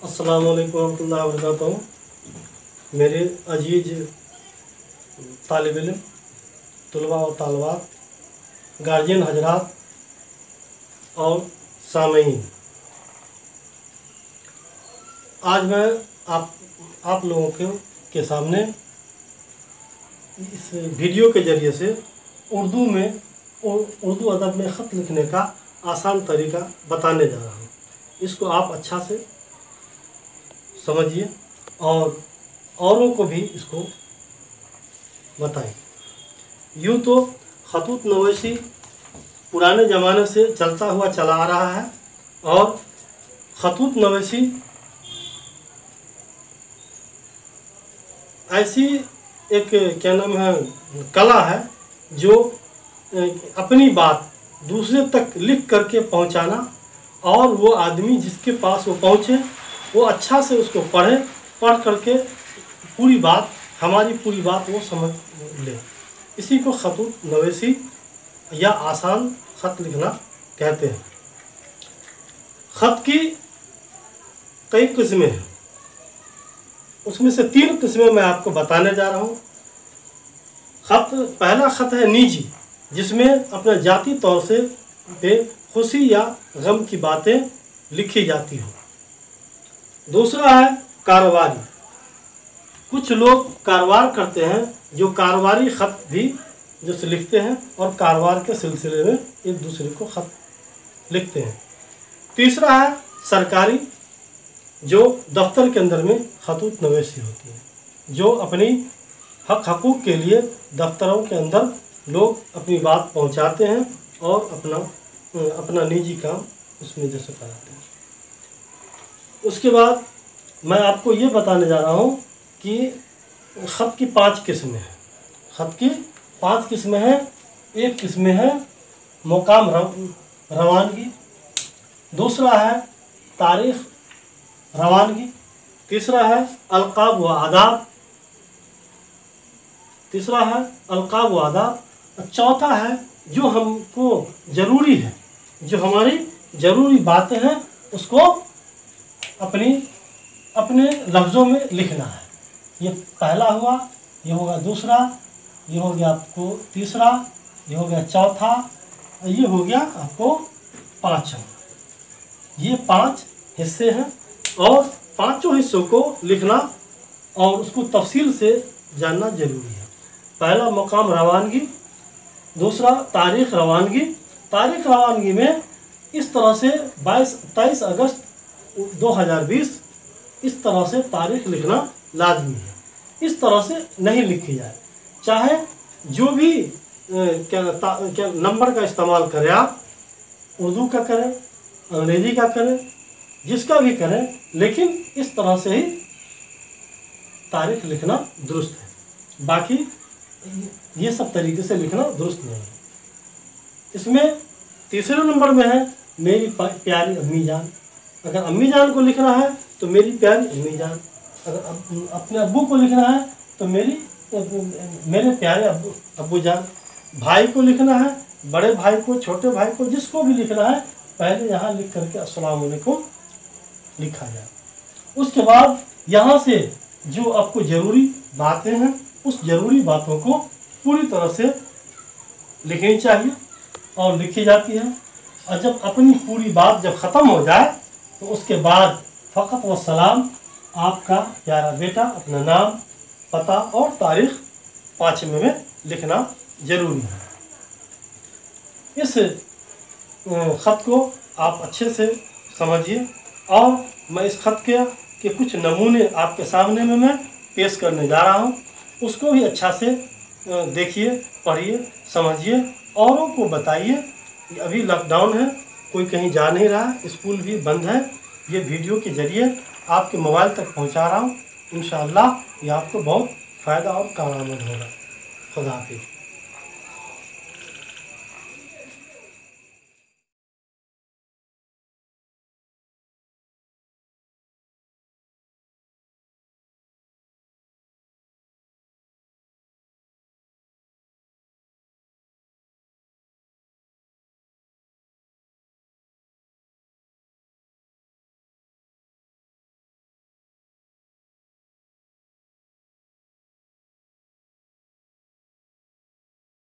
अस्सलाम वालेकुम रहमतुल्लाहि व बरकातहू। मेरे अजीज तालिब इल्म, तुलबा व तालबात, गार्जियन हजरात और सामईन, आज मैं आप लोगों के सामने इस वीडियो के ज़रिए से उर्दू अदब में ख़त लिखने का आसान तरीका बताने जा रहा हूँ। इसको आप अच्छा से समझिए और औरों को भी इसको बताएं। यूँ तो खतूत नवैसी पुराने ज़माने से चलता हुआ चला आ रहा है और खतूत नवैसी ऐसी एक क्या नाम है कला है जो अपनी बात दूसरे तक लिख करके पहुंचाना और वो आदमी जिसके पास वो पहुंचे वो अच्छा से उसको पढ़ करके हमारी पूरी बात वो समझ ले। इसी को खतूत नवैसी या आसान ख़त लिखना कहते हैं। ख़त की कई किस्में हैं, उसमें से 3 किस्में मैं आपको बताने जा रहा हूँ। पहला ख़त है निजी, जिसमें अपने जाती तौर से खुशी या गम की बातें लिखी जाती हो। दूसरा है कारोबारी, कुछ लोग कारोबार करते हैं जो कारोबारी ख़त भी जो लिखते हैं और कारोबार के सिलसिले में एक दूसरे को ख़त लिखते हैं। तीसरा है सरकारी, जो दफ्तर के अंदर में खतूत नवैसी होती है, जो अपनी हक हकूक़ के लिए दफ्तरों के अंदर लोग अपनी बात पहुंचाते हैं और अपना निजी काम उसमें जैसे कराते हैं। उसके बाद मैं आपको ये बताने जा रहा हूँ कि ख़त की 5 किस्में हैं। ख़त की 5 किस्में हैं। एक किस्में है मुकाम रवानगी, दूसरा है तारीख़ रवानगी, तीसरा है अलक़ाब व आदाब, चौथा है जो हमको ज़रूरी है, जो हमारी ज़रूरी बातें हैं उसको अपने लफ्ज़ों में लिखना है। ये पहला हुआ, ये होगा दूसरा, ये हो गया आपको तीसरा, ये हो गया चौथा, ये हो गया आपको 5वां। ये 5 हिस्से हैं और 5 हिस्सों को लिखना और उसको तफसील से जानना ज़रूरी है। पहला मुकाम रवानगी, दूसरा तारीख़ रवानगी में इस तरह से 23 अगस्त 2020 इस तरह से तारीख़ लिखना लाजमी है। इस तरह से नहीं लिखी जाए, चाहे जो भी क्या नंबर का इस्तेमाल करें, आप उर्दू का करें, अंग्रेज़ी का करें, जिसका भी करें, लेकिन इस तरह से ही तारीख़ लिखना दुरुस्त है। बाकी ये सब तरीके से लिखना दुरुस्त नहीं है। इसमें तीसरे नंबर में है मेरी प्यारी अम्मी जान। अगर अम्मी जान को लिखना है तो मेरी प्यारी अम्मी जान, अगर अपने अब्बू को लिखना है तो मेरे प्यारे अब्बू जान। भाई को लिखना है, बड़े भाई को, छोटे भाई को, जिसको भी लिखना है पहले यहाँ लिख करके अस्सलाम वालेकुम लिखा जाए। उसके बाद यहाँ से जो आपको ज़रूरी बातें हैं उस ज़रूरी बातों को पूरी तरह से लिखनी चाहिए और लिखी जाती है। और जब अपनी पूरी बात जब ख़त्म हो जाए तो उसके बाद फ़क़त व सलाम आपका प्यारा बेटा अपना नाम, पता और तारीख़ 5वें में लिखना ज़रूरी है। इस ख़त को आप अच्छे से समझिए और मैं इस ख़त के कुछ नमूने आपके सामने में मैं पेश करने जा रहा हूँ। उसको भी अच्छा से देखिए, पढ़िए, समझिए, औरों को बताइए। अभी लॉकडाउन है, कोई कहीं जा नहीं रहा, स्कूल भी बंद है। ये वीडियो के ज़रिए आपके मोबाइल तक पहुंचा रहा हूं। इंशाअल्लाह ये आपको बहुत फ़ायदा और कारआमद होगा। खुदा हाफिज़।